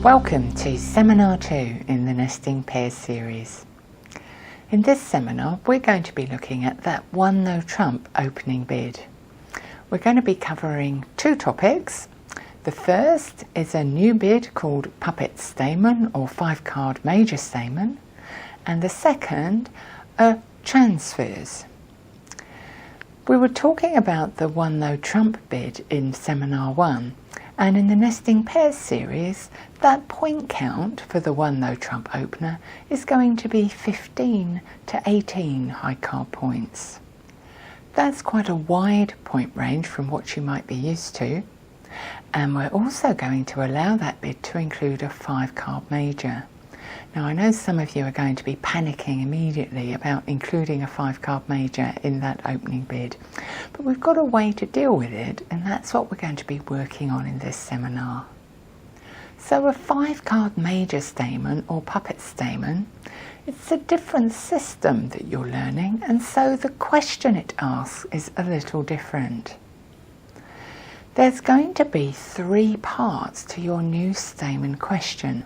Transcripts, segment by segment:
Welcome to Seminar 2 in the Nesting Pairs series. In this seminar we're going to be looking at that one no trump opening bid. We're going to be covering two topics. The first is a new bid called Puppet Stayman or 5-card Major Stayman, and the second are transfers. We were talking about the one no trump bid in Seminar 1, and in the Nesting Pairs series that point count for the one no trump opener is going to be 15 to 18 high card points. That's quite a wide point range from what you might be used to, and we're also going to allow that bid to include a 5-card major. Now I know some of you are going to be panicking immediately about including a 5-card major in that opening bid, but we've got a way to deal with it, and that's what we're going to be working on in this seminar. So a 5-card Major Stayman or Puppet Stayman, it's a different system that you're learning, and so the question it asks is a little different. There's going to be 3 parts to your new Stayman question.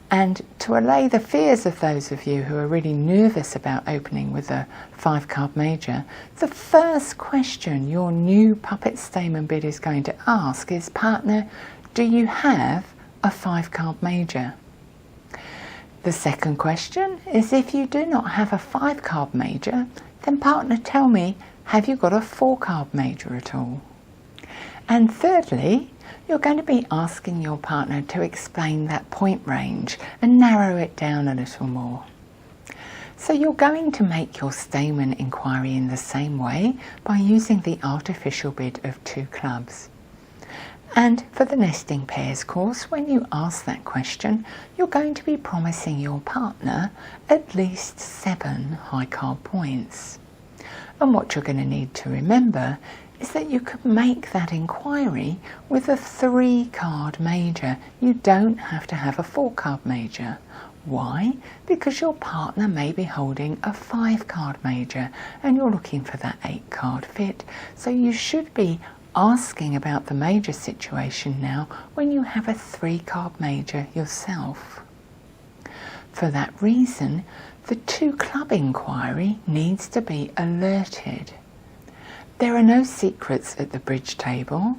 And to allay the fears of those of you who are really nervous about opening with a 5-card major, the first question your new Puppet Stayman bid is going to ask is, partner, do you have a 5-card major? The second question is, if you do not have a 5-card major, then partner, tell me, have you got a 4-card major at all? And thirdly, you're going to be asking your partner to explain that point range and narrow it down a little more. So you're going to make your Stayman inquiry in the same way by using the artificial bid of 2 clubs. And for the Nesting Pairs course, when you ask that question, you're going to be promising your partner at least 7 high card points. And what you're going to need to remember is that you could make that inquiry with a 3-card major. You don't have to have a 4-card major. Why? Because your partner may be holding a 5-card major and you're looking for that 8-card fit. So you should be asking about the major situation now when you have a 3-card major yourself. For that reason, the 2-club inquiry needs to be alerted. There are no secrets at the bridge table,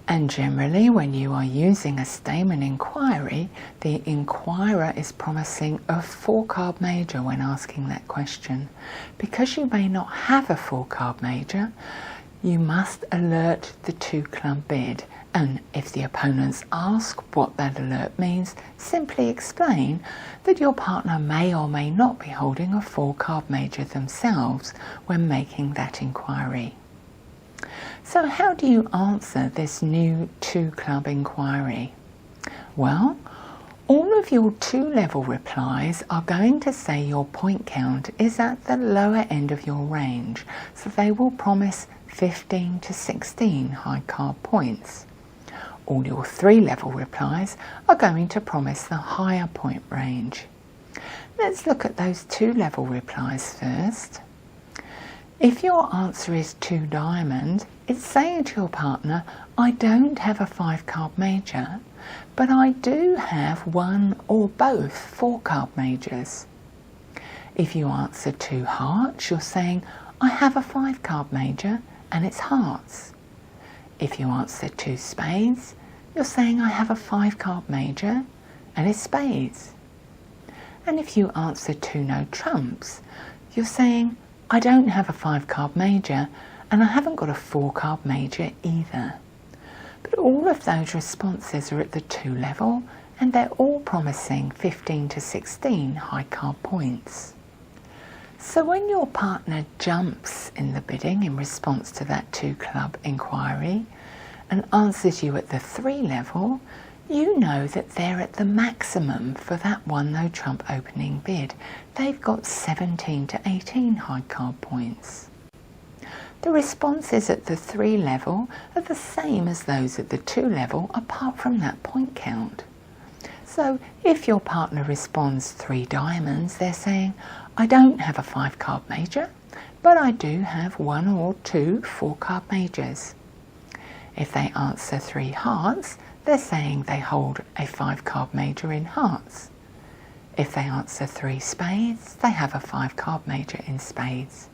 and generally when you are using a Stayman inquiry, the inquirer is promising a 4-card major when asking that question. Because you may not have a 4-card major, you must alert the 2-club bid, and if the opponents ask what that alert means, simply explain that your partner may or may not be holding a 4-card major themselves when making that inquiry. So how do you answer this new 2-club inquiry? Well, all of your 2-level replies are going to say your point count is at the lower end of your range, so they will promise 15 to 16 high card points. All your 3-level replies are going to promise the higher point range. Let's look at those 2-level replies first. If your answer is 2 diamond, it's saying to your partner, I don't have a 5-card major, but I do have one or both 4-card majors. If you answer 2 hearts, you're saying, I have a 5-card major and it's hearts. If you answer 2 spades, you're saying, I have a 5-card major and it's spades. And if you answer 2 no trumps, you're saying, I don't have a 5-card major and I haven't got a 4-card major either. But all of those responses are at the 2 level and they're all promising 15 to 16 high card points. So when your partner jumps in the bidding in response to that 2-club inquiry and answers you at the 3 level, you know that they're at the maximum for that one no trump opening bid. They've got 17 to 18 high card points. The responses at the 3 level are the same as those at the 2 level, apart from that point count. So if your partner responds 3 diamonds, they're saying, I don't have a 5-card major, but I do have 1 or 2 4-card majors. If they answer 3 hearts, they're saying they hold a 5-card major in hearts. If they answer 3 spades, they have a 5-card major in spades.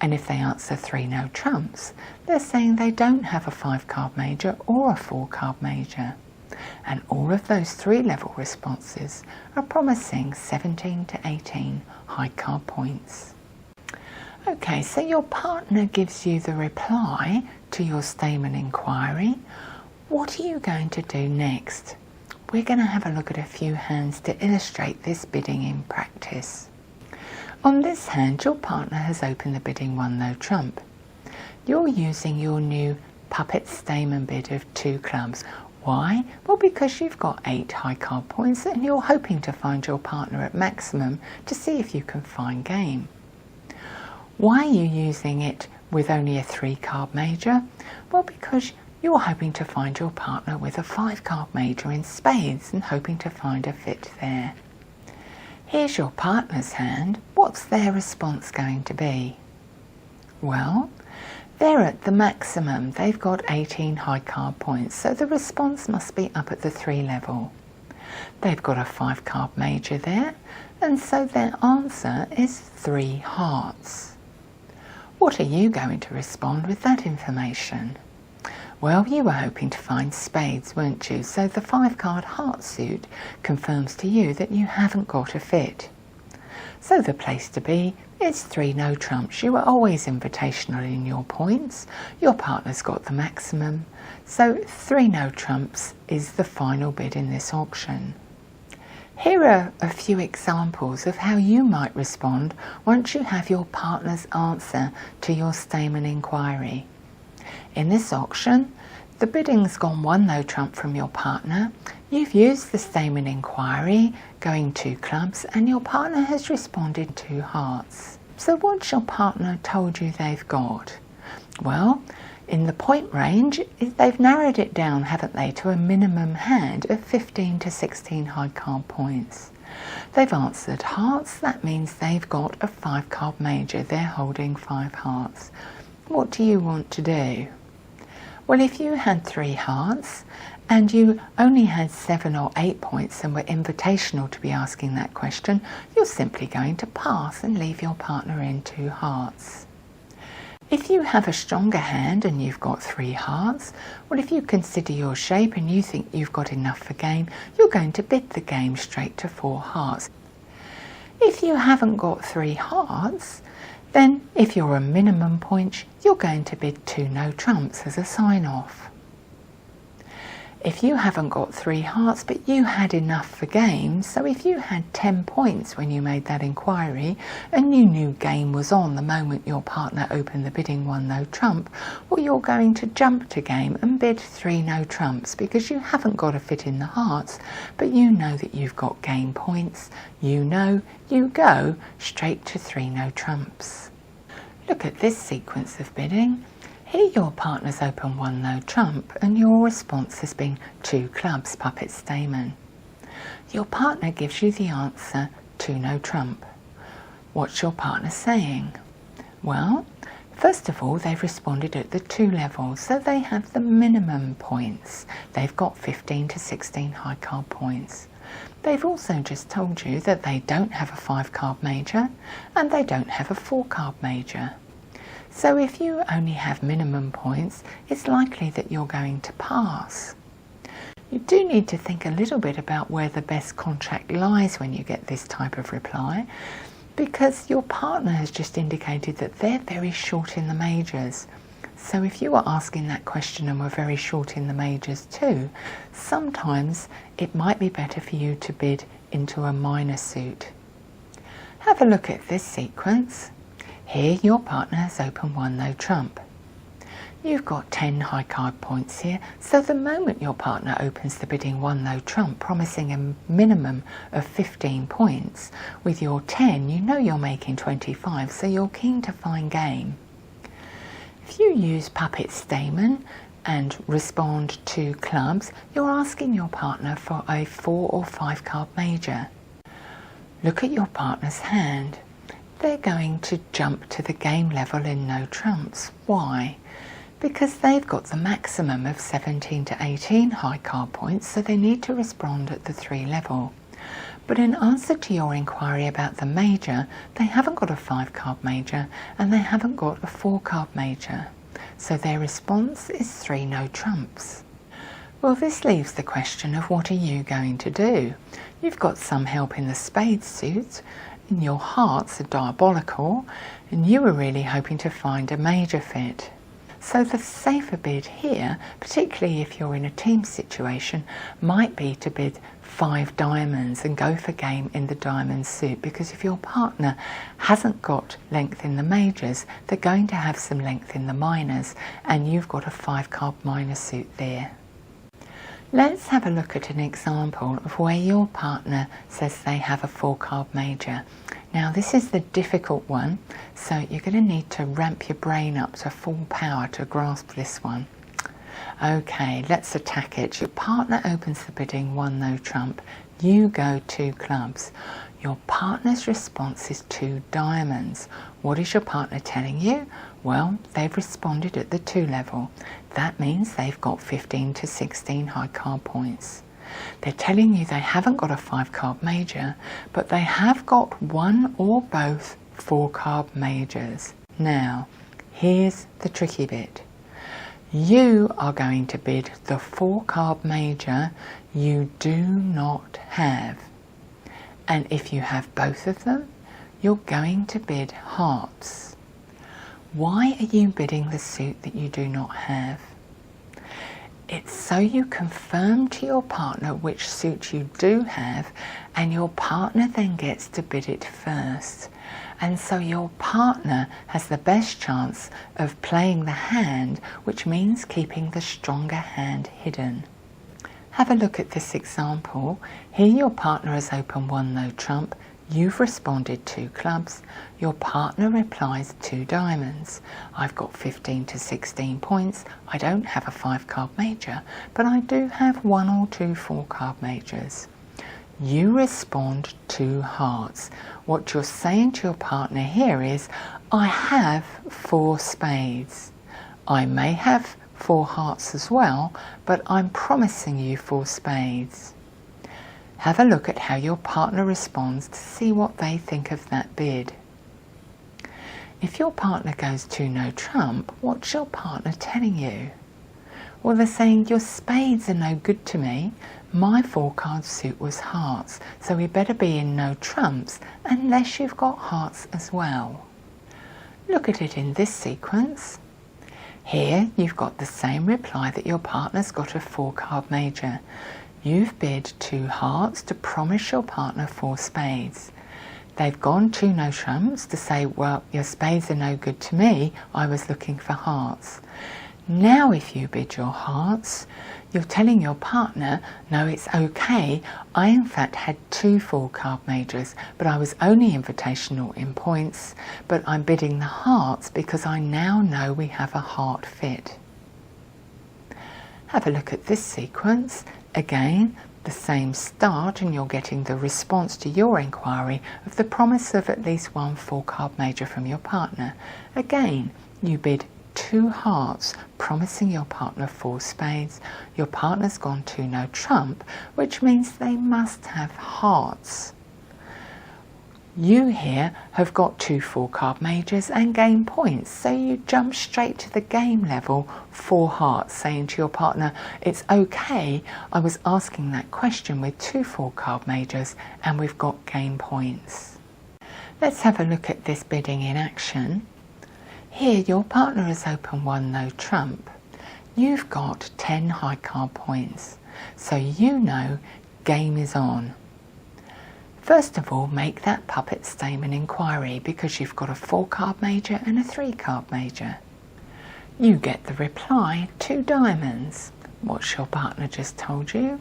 And if they answer 3 no trumps, they're saying they don't have a 5-card major or a 4-card major. And all of those 3-level responses are promising 17 to 18 high card points. Okay, so your partner gives you the reply to your Stayman inquiry. What are you going to do next? We're going to have a look at a few hands to illustrate this bidding in practice. On this hand, your partner has opened the bidding 1 no trump. You're using your new puppet Stayman bid of 2 clubs. Why? Well, because you've got 8 high card points and you're hoping to find your partner at maximum to see if you can find game. Why are you using it with only a 3-card major? Well, because you're hoping to find your partner with a 5-card major in spades and hoping to find a fit there. Here's your partner's hand. What's their response going to be? Well, they're at the maximum. They've got 18 high card points, so the response must be up at the 3 level. They've got a 5-card major there, and so their answer is 3 hearts. What are you going to respond with that information? Well, you were hoping to find spades, weren't you? So the 5-card heart suit confirms to you that you haven't got a fit. So the place to be is 3 no trumps. You are always invitational in your points. Your partner's got the maximum. So 3 no trumps is the final bid in this auction. Here are a few examples of how you might respond once you have your partner's answer to your Stayman inquiry. In this auction, the bidding's gone 1 no trump from your partner. You've used the Stayman inquiry, going 2 clubs, and your partner has responded 2 hearts. So what's your partner told you they've got? Well, in the point range, they've narrowed it down, haven't they, to a minimum hand of 15 to 16 high card points. They've answered hearts. That means they've got a 5-card major. They're holding 5 hearts. What do you want to do? Well, if you had 3 hearts and you only had 7 or 8 points and were invitational to be asking that question, you're simply going to pass and leave your partner in 2 hearts. If you have a stronger hand and you've got 3 hearts, well, if you consider your shape and you think you've got enough for game, you're going to bid the game straight to 4 hearts. If you haven't got 3 hearts, then if you're a minimum point, you're going to bid 2 no trumps as a sign-off. If you haven't got 3 hearts but you had enough for game, so if you had 10 points when you made that inquiry and you knew game was on the moment your partner opened the bidding 1 no trump, well, you're going to jump to game and bid 3 no trumps because you haven't got a fit in the hearts, but you know that you've got game points. You know you go straight to 3 no trumps. Look at this sequence of bidding. Here your partner's open 1 no trump and your response has been 2 clubs, puppet Stayman. Your partner gives you the answer 2 no trump. What's your partner saying? Well, first of all, they've responded at the 2 level, so they have the minimum points. They've got 15 to 16 high card points. They've also just told you that they don't have a 5-card major and they don't have a 4-card major. So if you only have minimum points, it's likely that you're going to pass. You do need to think a little bit about where the best contract lies when you get this type of reply, because your partner has just indicated that they're very short in the majors. So if you were asking that question and were very short in the majors too, sometimes it might be better for you to bid into a minor suit. Have a look at this sequence. Here your partner has opened 1 no trump. You've got 10 high card points here, so the moment your partner opens the bidding 1 no trump, promising a minimum of 15 points, with your 10 you know you're making 25, so you're keen to find game. If you use puppet Stayman and respond to clubs, you're asking your partner for a 4 or 5 card major. Look at your partner's hand. They're going to jump to the game level in no trumps. Why? because they've got the maximum of 17 to 18 high card points, so they need to respond at the 3 level. But in answer to your inquiry about the major, they haven't got a 5 card major and they haven't got a 4 card major. So their response is 3 no trumps. Well, this leaves the question of what are you going to do? You've got some help in the spades suit, and your hearts are diabolical, and you were really hoping to find a major fit. So the safer bid here, particularly if you're in a team situation, might be to bid 5 diamonds and go for game in the diamond suit, because if your partner hasn't got length in the majors, they're going to have some length in the minors, and you've got a 5 card minor suit there. Let's have a look at an example of where your partner says they have a 4 card major. Now this is the difficult one, so you're going to need to ramp your brain up to full power to grasp this one. Okay, let's attack it. Your partner opens the bidding 1 no trump. You go 2 clubs. Your partner's response is 2 diamonds. What is your partner telling you? Well, they've responded at the 2 level. That means they've got 15 to 16 high card points. They're telling you they haven't got a 5 card major, but they have got 1 or both 4 card majors. Now, here's the tricky bit. You are going to bid the 4 card major you do not have. And if you have both of them, you're going to bid hearts. Why are you bidding the suit that you do not have? It's so you confirm to your partner which suit you do have, and your partner then gets to bid it first. And so your partner has the best chance of playing the hand, which means keeping the stronger hand hidden. Have a look at this example. Here your partner has opened 1 no trump. You've responded 2 clubs. Your partner replies 2 diamonds. I've got 15 to 16 points. I don't have a 5 card major, but I do have 1 or 2 4 card majors. You respond 2 hearts. What you're saying to your partner here is, I have 4 spades. I may have 4 hearts as well, but I'm promising you 4 spades. Have a look at how your partner responds to see what they think of that bid. If your partner goes 2 no trump, what's your partner telling you? Well, they're saying your spades are no good to me. My 4 card suit was hearts, so we better be in no trumps unless you've got hearts as well. Look at it in this sequence. Here you've got the same reply that your partner's got a 4 card major. You've bid 2 hearts to promise your partner 4 spades. They've gone 2 no trumps to say, well, your spades are no good to me, I was looking for hearts. Now if you bid your hearts, you're telling your partner, no, it's okay, I in fact had 2 4 card majors, but I was only invitational in points, but I'm bidding the hearts because I now know we have a heart fit. Have a look at this sequence. Again, the same start, and you're getting the response to your inquiry of the promise of at least 1 4 card major from your partner. Again, you bid 2 hearts, promising your partner 4 spades. Your partner's gone 2 no trump, which means they must have hearts. You here have got 2 4 card majors and gain points, so you jump straight to the game level, 4 hearts, saying to your partner, it's okay, I was asking that question with 2 4 card majors and we've got game points. Let's have a look at this bidding in action. Here your partner has opened 1 no trump. You've got 10 high card points, so you know game is on. First of all, make that puppet Stayman inquiry because you've got a 4 card major and a 3 card major. You get the reply, 2 diamonds. What's your partner just told you?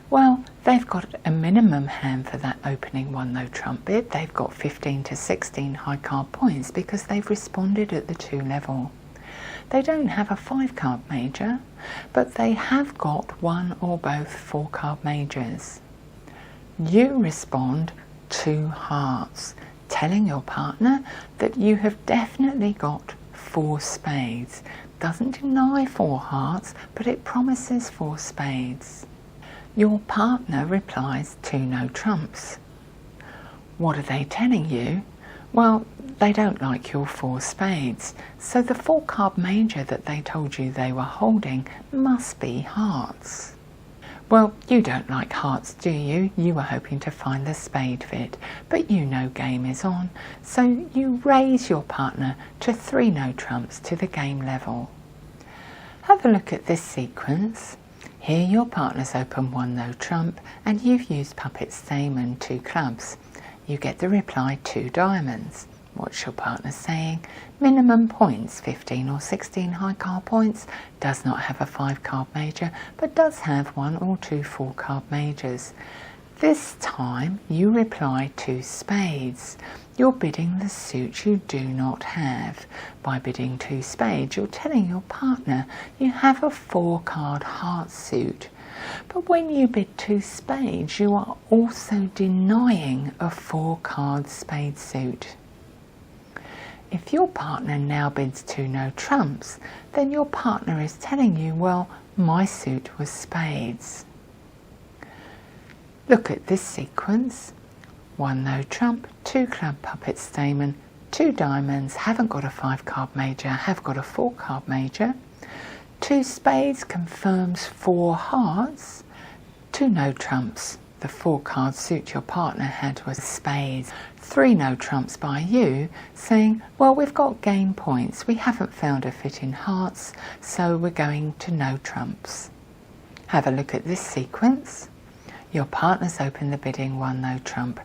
Well, they've got a minimum hand for that opening 1 no trump bid. They've got 15 to 16 high card points because they've responded at the 2 level. They don't have a 5 card major, but they have got 1 or both 4 card majors. You respond 2 hearts, telling your partner that you have definitely got 4 spades. doesn't deny 4 hearts, but it promises 4 spades. Your partner replies 2 no trumps. What are they telling you? Well, they don't like your 4 spades, so the 4 card major that they told you they were holding must be hearts. Well, you don't like hearts, do you? You were hoping to find the spade fit, but you know game is on, so you raise your partner to 3 no trumps to the game level. Have a look at this sequence. Here your partner's open 1 no trump and you've used puppet Stayman 2 clubs. You get the reply 2 diamonds. What's your partner saying? Minimum points, 15 or 16 high card points, does not have a 5 card major, but does have 1 or 2 4 card majors. This time you reply 2 spades. You're bidding the suit you do not have. By bidding 2 spades, you're telling your partner you have a 4 card heart suit. But when you bid 2 spades, you are also denying a 4 card spade suit. If your partner now bids 2 no trumps, then your partner is telling you, well, my suit was spades. Look at this sequence. 1 no trump, 2 club puppet Stayman, 2 diamonds, haven't got a 5 card major, have got a 4 card major. 2 spades confirms 4 hearts, 2 no trumps. The 4 card suit your partner had was spades. 3 no trumps by you, saying, well, we've got game points. We haven't found a fit in hearts, so we're going to no trumps. Have a look at this sequence. Your partner's opened the bidding 1 no trump,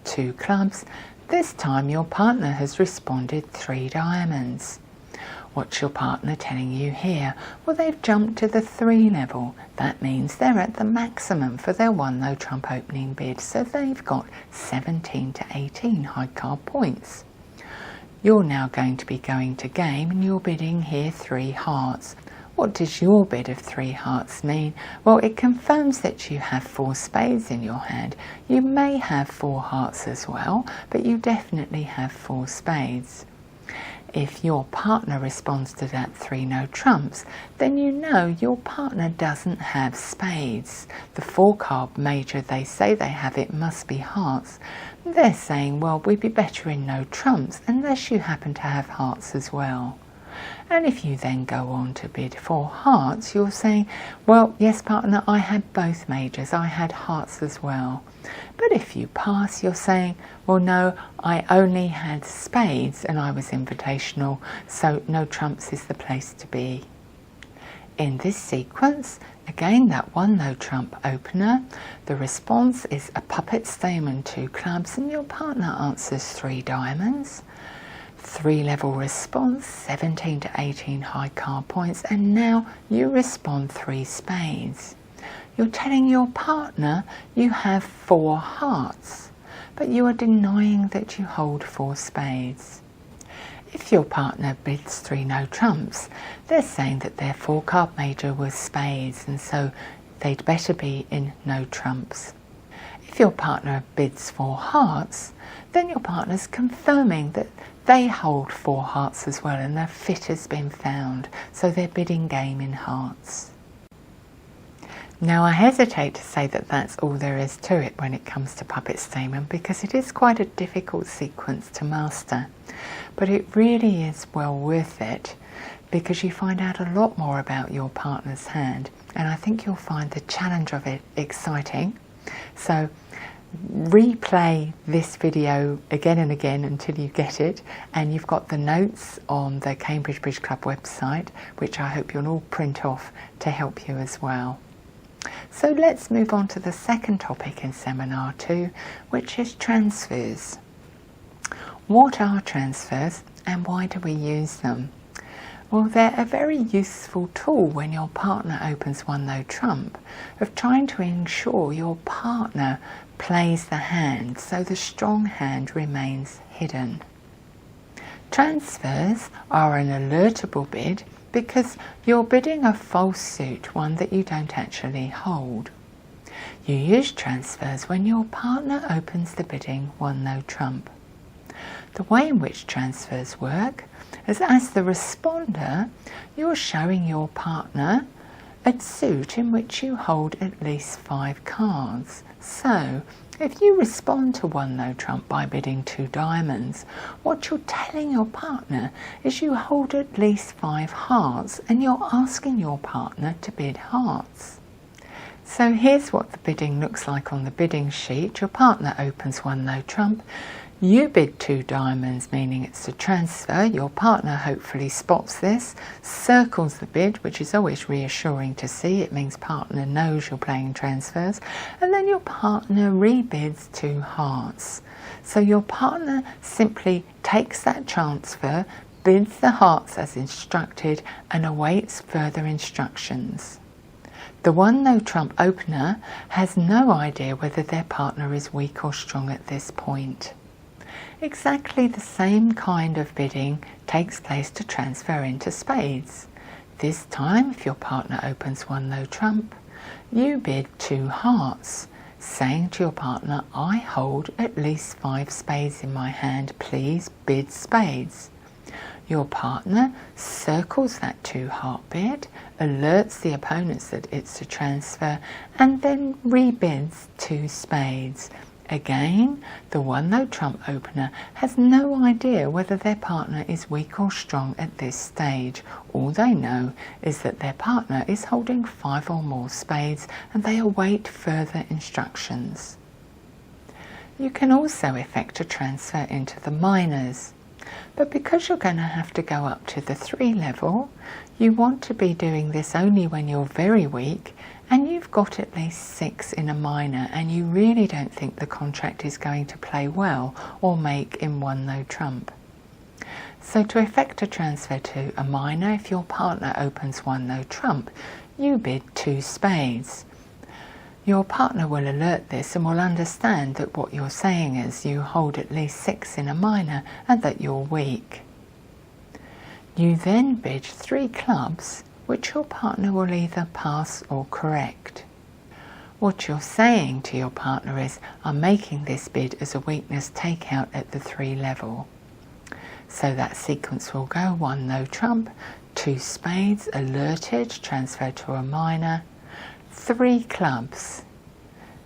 2 clubs. This time your partner has responded 3 diamonds. What's your partner telling you here? Well, they've jumped to the 3 level. That means they're at the maximum for their 1 no trump opening bid, so they've got 17 to 18 high card points. You're now going to be going to game and you're bidding here 3 hearts. What does your bid of 3 hearts mean? Well, it confirms that you have 4 spades in your hand. You may have 4 hearts as well, but you definitely have 4 spades. If your partner responds to that 3 no trumps, then you know your partner doesn't have spades. The 4 card major they say they have, it must be hearts. They're saying, well, we'd be better in no trumps unless you happen to have hearts as well. And if you then go on to bid 4 hearts, you're saying, well, yes, partner, I had both majors. I had hearts as well. But if you pass, you're saying, well, no, I only had spades and I was invitational, so no trumps is the place to be. In this sequence, again, that 1 no trump opener, the response is a puppet Stayman 2 clubs and your partner answers 3 diamonds. 3 level response, 17 to 18 high card points, and now you respond 3 spades. You're telling your partner you have 4 hearts, but you are denying that you hold 4 spades. If your partner bids 3 no trumps, they're saying that their 4 card major was spades, and so they'd better be in no trumps. If your partner bids 4 hearts, then your partner's confirming that they hold 4 hearts as well and their fit has been found, so they're bidding game in hearts. Now, I hesitate to say that that's all there is to it when it comes to puppet Stayman, because it is quite a difficult sequence to master, but it really is well worth it because you find out a lot more about your partner's hand, and I think you'll find the challenge of it exciting. So replay this video again and again until you get it, and you've got the notes on the Cambridge Bridge Club website, which I hope you'll all print off to help you as well. So let's move on to the second topic in Seminar 2, which is transfers. What are transfers and why do we use them? Well, they're a very useful tool when your partner opens 1 no trump, of trying to ensure your partner plays the hand so the strong hand remains hidden. Transfers are an alertable bid because you're bidding a false suit, one that you don't actually hold. You use transfers when your partner opens the bidding 1 no trump. The way in which transfers work is, as the responder, you're showing your partner a suit in which you hold at least 5 cards. So, if you respond to one no trump by bidding 2 diamonds, what you're telling your partner is you hold at least 5 hearts and you're asking your partner to bid hearts. So here's what the bidding looks like on the bidding sheet. Your partner opens one no trump. You bid 2 diamonds, meaning it's a transfer. Your partner hopefully spots this, circles the bid, which is always reassuring to see. It means partner knows you're playing transfers. And then your partner rebids 2 hearts. So your partner simply takes that transfer, bids the hearts as instructed, and awaits further instructions. The one no trump opener has no idea whether their partner is weak or strong at this point. Exactly the same kind of bidding takes place to transfer into spades. This time, if your partner opens one no trump, you bid 2 hearts, saying to your partner, I hold at least 5 spades in my hand, please bid spades. Your partner circles that 2 heart bid, alerts the opponents that it's a transfer, and then rebids 2 spades. Again, the one no trump opener has no idea whether their partner is weak or strong at this stage. All they know is that their partner is holding 5 or more spades and they await further instructions. You can also effect a transfer into the minors, but because you're going to have to go up to the 3 level, you want to be doing this only when you're very weak and you've got at least 6 in a minor and you really don't think the contract is going to play well or make in one no trump. So to effect a transfer to a minor, if your partner opens one no trump, you bid 2 spades. Your partner will alert this and will understand that what you're saying is you hold at least 6 in a minor and that you're weak. You then bid 3 clubs, which your partner will either pass or correct. What you're saying to your partner is, I'm making this bid as a weakness takeout at the 3 level. So that sequence will go 1 no trump, 2 spades, alerted, transfer to a minor, 3 clubs.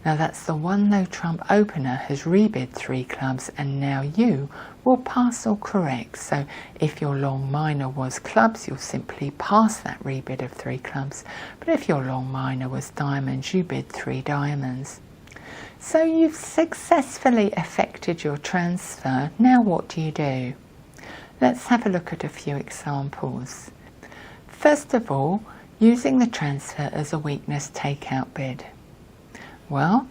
Now that's the one no trump opener has rebid 3 clubs and now you will pass or correct. So if your long minor was clubs, you'll simply pass that rebid of 3 clubs. But if your long minor was diamonds, you bid 3 diamonds. So you've successfully effected your transfer. Now what do? Let's have a look at a few examples. First of all, using the transfer as a weakness takeout bid. Well,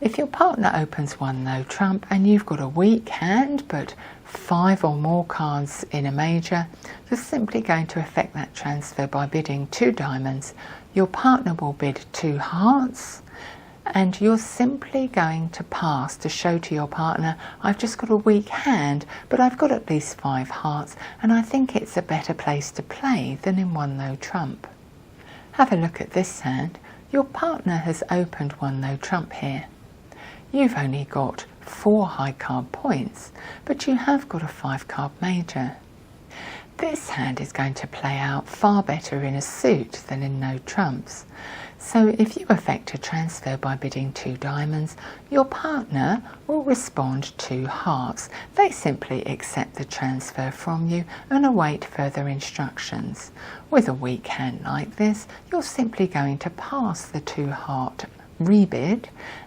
if your partner opens one no trump and you've got a weak hand but 5 or more cards in a major, you're simply going to effect that transfer by bidding 2 diamonds. Your partner will bid 2 hearts and you're simply going to pass to show to your partner, I've just got a weak hand but I've got at least 5 hearts and I think it's a better place to play than in one no trump. Have a look at this hand. Your partner has opened one no trump here. You've only got 4 high card points, but you have got a 5 card major. This hand is going to play out far better in a suit than in no trumps. So if you effect a transfer by bidding 2 diamonds, your partner will respond 2 hearts. They simply accept the transfer from you and await further instructions. With a weak hand like this, you're simply going to pass the 2 heart rebid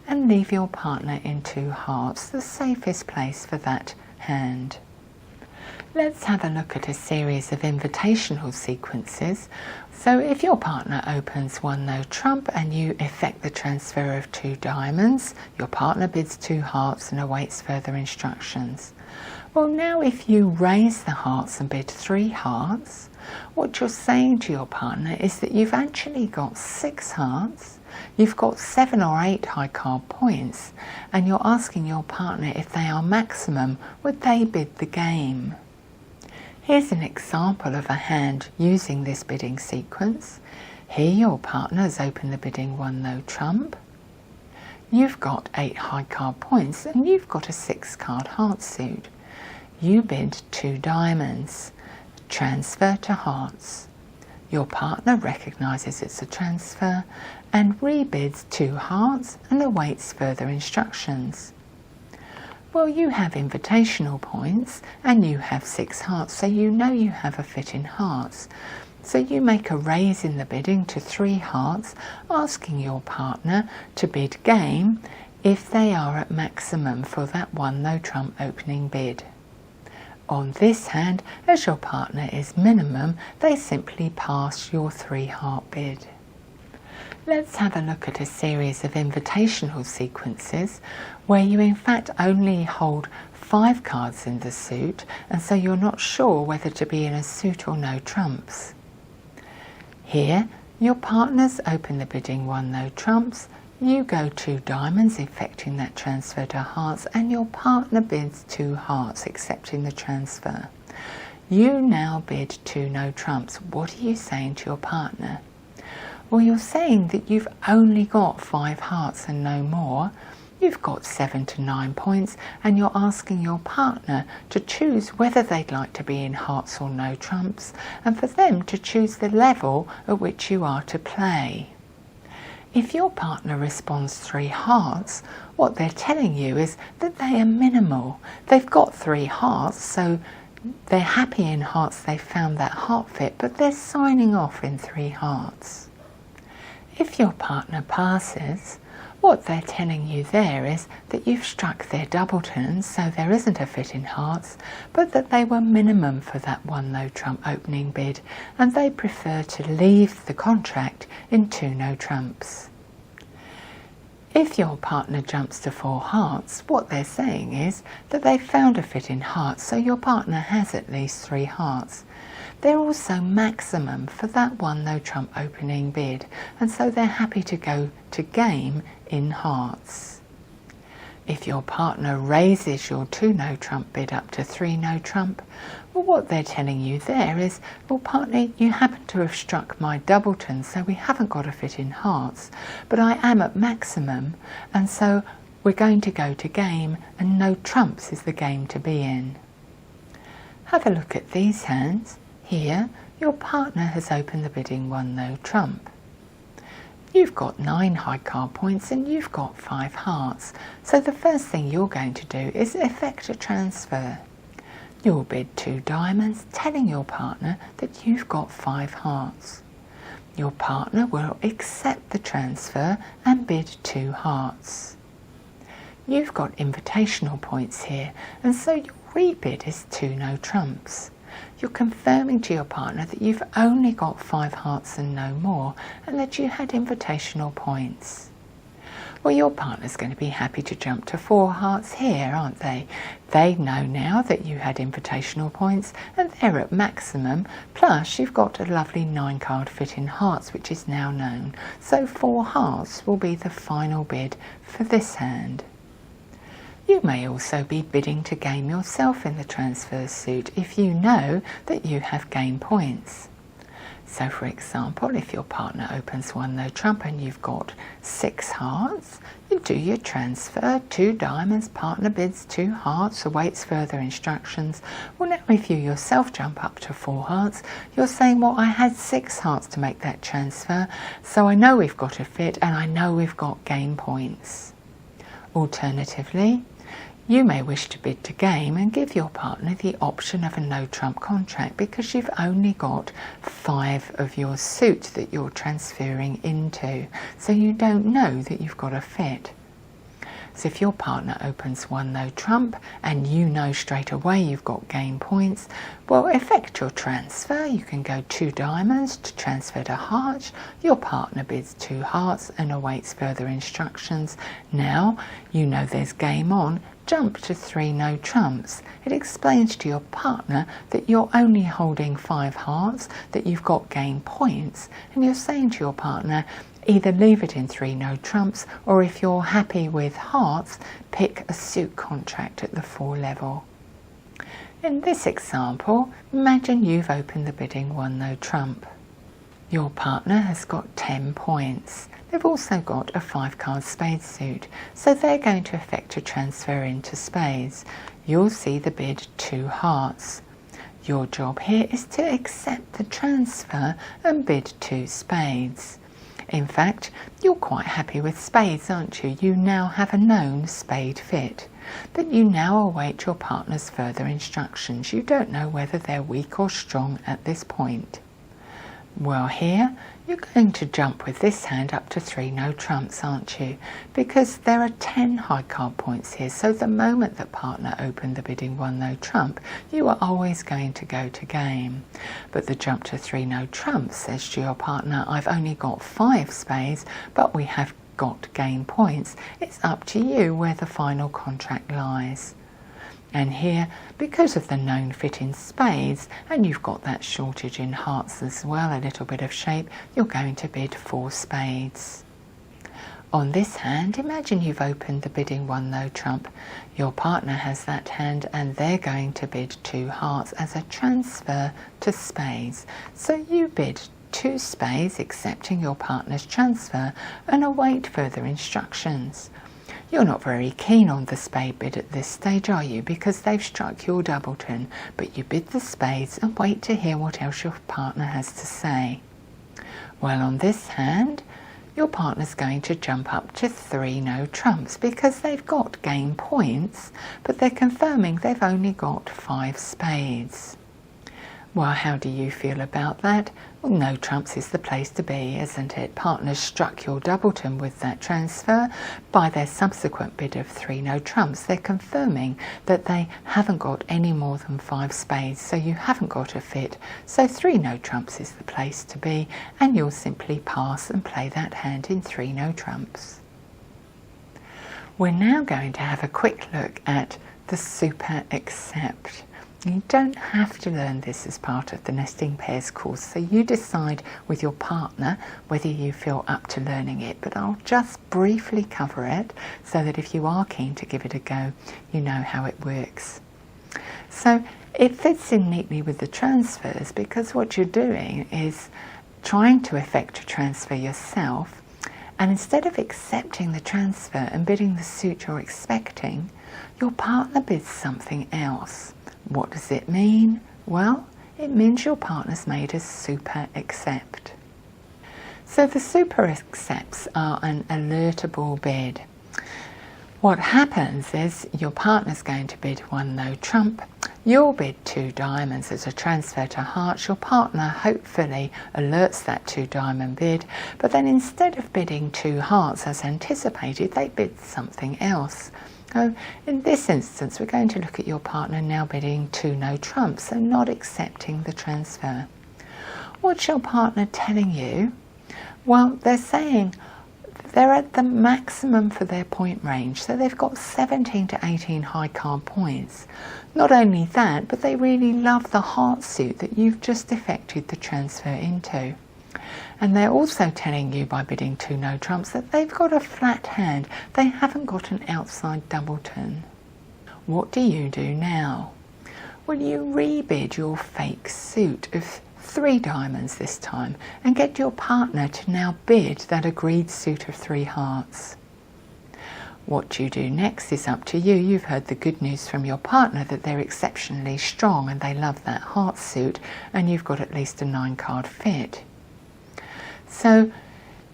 and leave your partner in 2 hearts, the safest place for that hand. Let's have a look at a series of invitational sequences. So if your partner opens one no trump and you effect the transfer of 2 diamonds, your partner bids 2 hearts and awaits further instructions. Well, now if you raise the hearts and bid 3 hearts, what you're saying to your partner is that you've actually got 6 hearts, you've got 7 or 8 high card points, and you're asking your partner if they are maximum, would they bid the game? Here's an example of a hand using this bidding sequence. Here your partner has opened the bidding one no trump. You've got 8 high card points and you've got a 6 card heart suit. You bid 2 diamonds. Transfer to hearts. Your partner recognises it's a transfer and rebids 2 hearts and awaits further instructions. Well, you have invitational points and you have 6 hearts, so you know you have a fit in hearts. So you make a raise in the bidding to 3 hearts, asking your partner to bid game if they are at maximum for that 1 no trump opening bid. On this hand, as your partner is minimum, they simply pass your 3 heart bid. Let's have a look at a series of invitational sequences where you in fact only hold 5 cards in the suit, and so you're not sure whether to be in a suit or no trumps. Here, your partners open the bidding 1 no trumps, you go 2 diamonds, effecting that transfer to hearts, and your partner bids 2 hearts, accepting the transfer. You now bid 2 no trumps. What are you saying to your partner? Well, you're saying that you've only got 5 hearts and no more. You've got 7 to 9 points, and you're asking your partner to choose whether they'd like to be in hearts or no trumps, and for them to choose the level at which you are to play. If your partner responds 3 hearts, what they're telling you is that they are minimal. They've got 3 hearts, so they're happy in hearts, they've found that heart fit, but they're signing off in 3 hearts. If your partner passes, what they're telling you there is that you've struck their doubletons, so there isn't a fit in hearts, but that they were minimum for that 1 no trump opening bid, and they prefer to leave the contract in 2 no trumps. If your partner jumps to 4 hearts, what they're saying is that they've found a fit in hearts, so your partner has at least 3 hearts. They're also maximum for that 1 no trump opening bid, and so they're happy to go to game in hearts. If your partner raises your 2 no trump bid up to 3 no trump, well, what they're telling you there is, well, partner, you happen to have struck my doubleton, so we haven't got a fit in hearts, but I am at maximum, and so we're going to go to game, and no trumps is the game to be in. Have a look at these hands. Here, your partner has opened the bidding 1 no trump. You've got 9 high card points and you've got 5 hearts, so the first thing you're going to do is effect a transfer. You'll bid 2 diamonds, telling your partner that you've got 5 hearts. Your partner will accept the transfer and bid 2 hearts. You've got invitational points here, and so your rebid is 2 no trumps. You're confirming to your partner that you've only got 5 hearts and no more, and that you had invitational points. Well, your partner's going to be happy to jump to 4 hearts here, aren't they? They know now that you had invitational points, and they're at maximum, plus you've got a lovely 9 card fit in hearts, which is now known. So 4 hearts will be the final bid for this hand. You may also be bidding to game yourself in the transfer suit if you know that you have game points. So for example, if your partner opens 1 no trump and you've got 6 hearts, you do your transfer, 2 diamonds, partner bids 2 hearts, awaits further instructions. Well, now if you yourself jump up to 4 hearts, you're saying, well, I had 6 hearts to make that transfer, so I know we've got a fit and I know we've got game points. Alternatively, you may wish to bid to game and give your partner the option of a no trump contract because you've only got 5 of your suit that you're transferring into, so you don't know that you've got a fit. So if your partner opens 1 no trump and you know straight away you've got game points, well, effect your transfer. You can go 2 diamonds to transfer to hearts. Your partner bids 2 hearts and awaits further instructions. Now you know there's game on. Jump to 3 no trumps. It explains to your partner that you're only holding 5 hearts, that you've got game points, and you're saying to your partner, either leave it in 3 no trumps, or if you're happy with hearts, pick a suit contract at the 4 level. In this example, imagine you've opened the bidding 1 no trump. Your partner has got 10 points. They've also got a 5-card spades suit, so they're going to effect a transfer into spades. You'll see the bid 2 hearts. Your job here is to accept the transfer and bid 2 spades. In fact, you're quite happy with spades, aren't you? You now have a known spade fit, but you now await your partner's further instructions. You don't know whether they're weak or strong at this point. Well, here you're going to jump with this hand up to 3 no trumps, aren't you? Because there are 10 high card points here, so the moment that partner opened the bidding 1 no trump, you are always going to go to game. But the jump to 3 no trumps says to your partner, I've only got 5 spades, but we have got game points. It's up to you where the final contract lies. And here, because of the known fit in spades, and you've got that shortage in hearts as well, a little bit of shape, you're going to bid 4 spades. On this hand, imagine you've opened the bidding 1 no trump. Your partner has that hand and they're going to bid 2 hearts as a transfer to spades. So you bid 2 spades, accepting your partner's transfer, and await further instructions. You're not very keen on the spade bid at this stage, are you? Because they've struck your doubleton, but you bid the spades and wait to hear what else your partner has to say. Well, on this hand, your partner's going to jump up to 3 no trumps because they've got game points, but they're confirming they've only got 5 spades. Well, how do you feel about that? Well, no trumps is the place to be, isn't it? Partners struck your doubleton with that transfer. By their subsequent bid of 3 no trumps, they're confirming that they haven't got any more than 5 spades, so you haven't got a fit. So 3 no trumps is the place to be, and you'll simply pass and play that hand in 3 no trumps. We're now going to have a quick look at the super accept. You don't have to learn this as part of the Nesting Pairs course, so you decide with your partner whether you feel up to learning it, but I'll just briefly cover it so that if you are keen to give it a go, you know how it works. So it fits in neatly with the transfers because what you're doing is trying to effect a transfer yourself, and instead of accepting the transfer and bidding the suit you're expecting, your partner bids something else. What does it mean? Well, it means your partner's made a super accept. So the super accepts are an alertable bid. What happens is your partner's going to bid 1 no trump, you'll bid 2 diamonds as a transfer to hearts. Your partner hopefully alerts that 2 diamond bid, but then instead of bidding 2 hearts as anticipated, they bid something else. So in this instance, we're going to look at your partner now bidding 2 no trumps and not accepting the transfer. What's your partner telling you? Well, they're saying they're at the maximum for their point range, so they've got 17 to 18 high card points. Not only that, but they really love the heart suit that you've just effected the transfer into. And they're also telling you by bidding 2 no trumps that they've got a flat hand. They haven't got an outside doubleton. What do you do now? Well, you rebid your fake suit of 3 diamonds this time and get your partner to now bid that agreed suit of 3 hearts. What you do next is up to you. You've heard the good news from your partner that they're exceptionally strong and they love that heart suit, and you've got at least a 9-card fit. So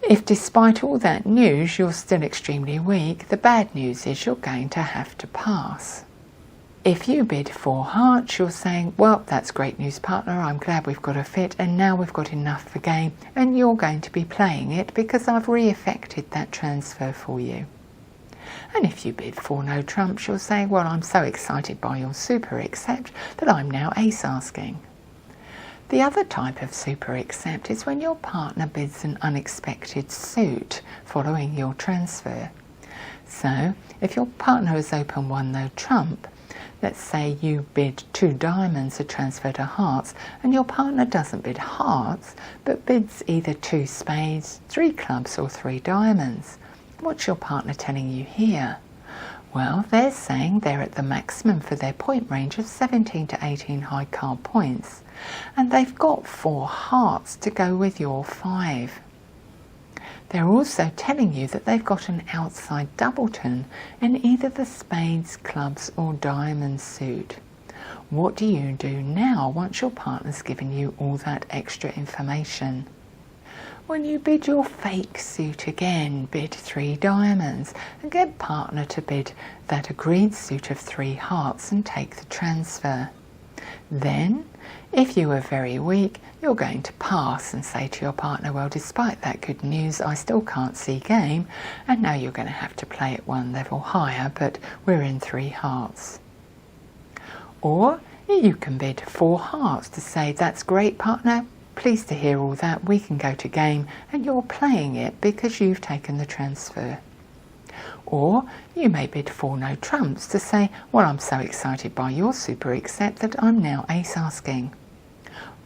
if despite all that news you're still extremely weak, the bad news is you're going to have to pass. If you bid 4 hearts, you're saying, well, that's great news, partner, I'm glad we've got a fit and now we've got enough for game, and you're going to be playing it because I've re-effected that transfer for you. And if you bid 4 no trumps, you're saying, well, I'm so excited by your super accept that I'm now ace asking. The other type of super accept is when your partner bids an unexpected suit following your transfer. So if your partner has opened 1 no trump, let's say you bid 2 diamonds, a transfer to hearts, and your partner doesn't bid hearts but bids either 2 spades, 3 clubs or 3 diamonds. What's your partner telling you here? Well, they're saying they're at the maximum for their point range of 17 to 18 high card points, and they've got 4 hearts to go with your 5. They're also telling you that they've got an outside doubleton in either the spades, clubs or diamond suit. What do you do now once your partner's given you all that extra information? When you bid your fake suit again, bid 3 diamonds and get partner to bid that agreed suit of 3 hearts and take the transfer. Then, if you were very weak, you're going to pass and say to your partner, well, despite that good news, I still can't see game, and now you're going to have to play it 1 level higher, but we're in 3 hearts. Or you can bid 4 hearts to say, that's great, partner. Pleased to hear all that, we can go to game, and you're playing it because you've taken the transfer. Or you may bid 4 no trumps to say, well, I'm so excited by your super accept that I'm now ace asking.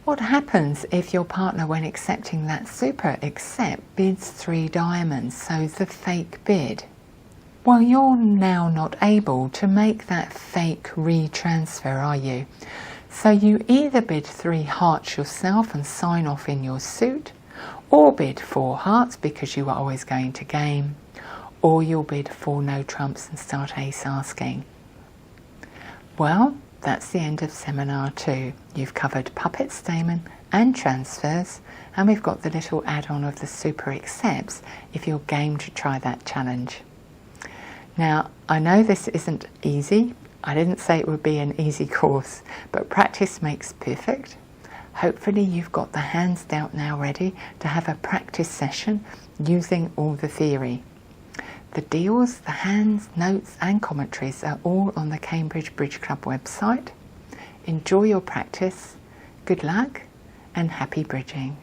What happens if your partner, when accepting that super accept, bids 3 diamonds, so the fake bid? Well, you're now not able to make that fake retransfer, are you? So you either bid 3 hearts yourself and sign off in your suit, or bid 4 hearts because you are always going to game, or you'll bid 4 no trumps and start ace asking. Well, that's the end of Seminar 2. You've covered puppet, Stayman and transfers, and we've got the little add-on of the super accepts if you're game to try that challenge. Now, I know this isn't easy. I didn't say it would be an easy course, but practice makes perfect. Hopefully you've got the hands dealt now ready to have a practice session using all the theory. The deals, the hands, notes and commentaries are all on the Cambridge Bridge Club website. Enjoy your practice, good luck and happy bridging.